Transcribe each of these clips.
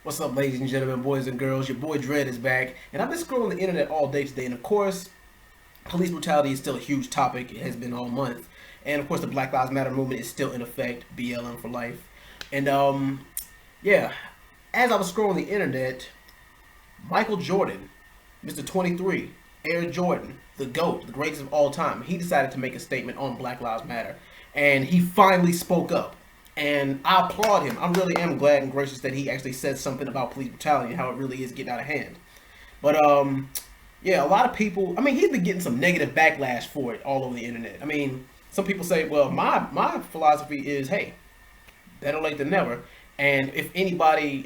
What's up, ladies and gentlemen, boys and girls? Your boy Dread is back, and I've been scrolling the internet all day today. And of course, police brutality is still a huge topic. It has been all month, and of course, the Black Lives Matter movement is still in effect. BLM for life. And yeah, as I was scrolling the internet, Michael Jordan, Mr. 23, Air Jordan, the GOAT, the greatest of all time, he decided to make a statement on Black Lives Matter. And he finally spoke up. And I applaud him. I really am glad and gracious that he actually said something about police brutality and how it really is getting out of hand. But yeah, a lot of people. I mean, he's been getting some negative backlash for it all over the internet. I mean, some people say, well, my philosophy is, hey, better late than never. And if anybody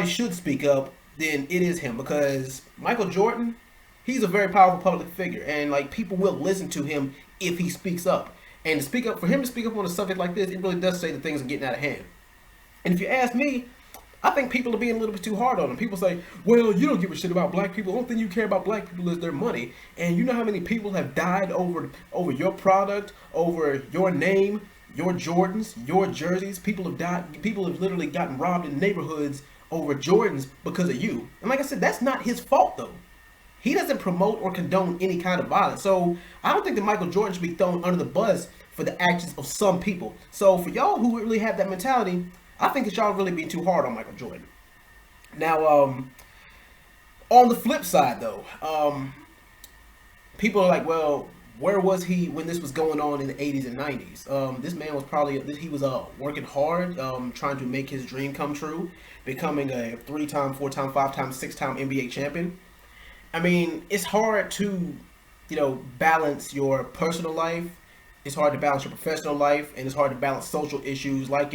should speak up, then it is him, because Michael Jordan, he's a very powerful public figure, and like people will listen to him if he speaks up. And to speak up, for him to speak up on a subject like this, it really does say that things are getting out of hand. And if you ask me, I think people are being a little bit too hard on him. People say, well, you don't give a shit about black people. The only thing you care about black people is their money. And you know how many people have died over your product, over your name, your Jordans, your jerseys. People have died. People have literally gotten robbed in neighborhoods over Jordans because of you. And like I said, that's not his fault, though. He doesn't promote or condone any kind of violence. So I don't think that Michael Jordan should be thrown under the bus for the actions of some people. So for y'all who really have that mentality, I think that y'all really being too hard on Michael Jordan. Now, on the flip side though, people are like, well, where was he when this was going on in the 80s and 90s? This man was he was working hard, trying to make his dream come true, becoming a 3-time, 4-time, 5-time, 6-time NBA champion. I mean, it's hard to, balance your personal life. It's hard to balance your professional life, and it's hard to balance social issues like,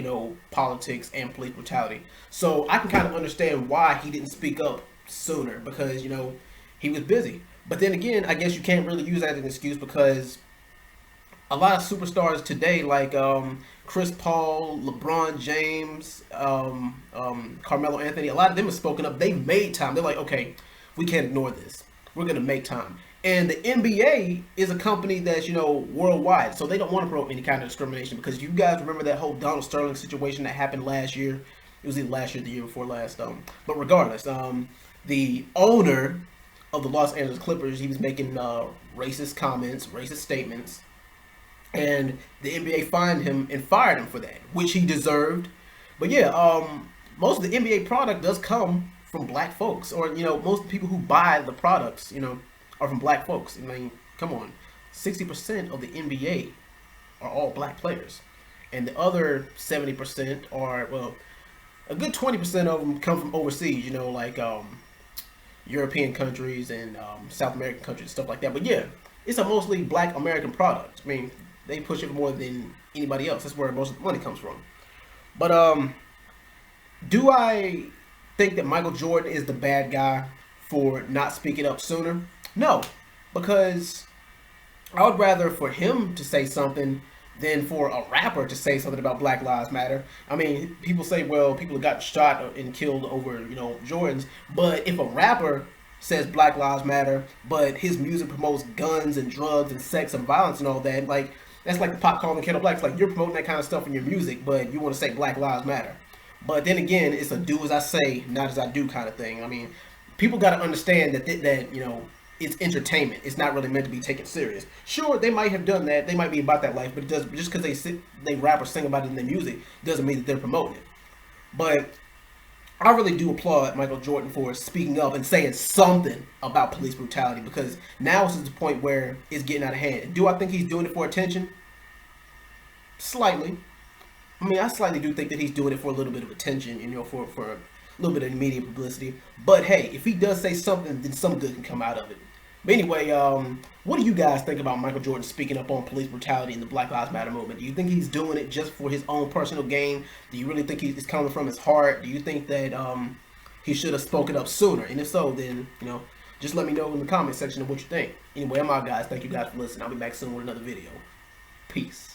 politics and police brutality. So I can kind of understand why he didn't speak up sooner, because, he was busy. But then again, I guess you can't really use that as an excuse, because a lot of superstars today, like Chris Paul, LeBron James, Carmelo Anthony, a lot of them have spoken up. They've made time. They're like, okay, we can't ignore this. We're going to make time. And the NBA is a company that's, worldwide. So they don't want to promote any kind of discrimination, because you guys remember that whole Donald Sterling situation that happened last year. It was either last year or the year before last. But regardless, the owner of the Los Angeles Clippers, he was making racist comments, racist statements. And the NBA fined him and fired him for that, which he deserved. But yeah, most of the NBA product does come from black folks, or most people who buy the products, are from black folks. I mean, come on, 60% of the NBA are all black players, and the other 70% are, well, a good 20% of them come from overseas, like European countries and South American countries, stuff like that. But yeah, it's a mostly black American product. I mean, they push it more than anybody else. That's where most of the money comes from. But do I think that Michael Jordan is the bad guy for not speaking up sooner? No, because I would rather for him to say something than for a rapper to say something about Black Lives Matter. I mean, people say, well, people have got shot and killed over, Jordans, but if a rapper says Black Lives Matter, but his music promotes guns and drugs and sex and violence and all that, like, that's like the pot calling the kettle black. It's like you're promoting that kind of stuff in your music, but you want to say Black Lives Matter. But then again, it's a do as I say, not as I do kind of thing. I mean, people got to understand that it's entertainment. It's not really meant to be taken serious. Sure, they might have done that. They might be about that life, but it does, just because they rap or sing about it in their music doesn't mean that they're promoting it. But I really do applaud Michael Jordan for speaking up and saying something about police brutality, because now it's to the point where it's getting out of hand. Do I think he's doing it for attention? Slightly. I mean, I slightly do think that he's doing it for a little bit of attention, for a little bit of media publicity. But hey, if he does say something, then some good can come out of it. But anyway, what do you guys think about Michael Jordan speaking up on police brutality and the Black Lives Matter movement? Do you think he's doing it just for his own personal gain? Do you really think it's coming from his heart? Do you think that he should have spoken up sooner? And if so, then, just let me know in the comment section of what you think. Anyway, I'm out, guys. Thank you guys for listening. I'll be back soon with another video. Peace.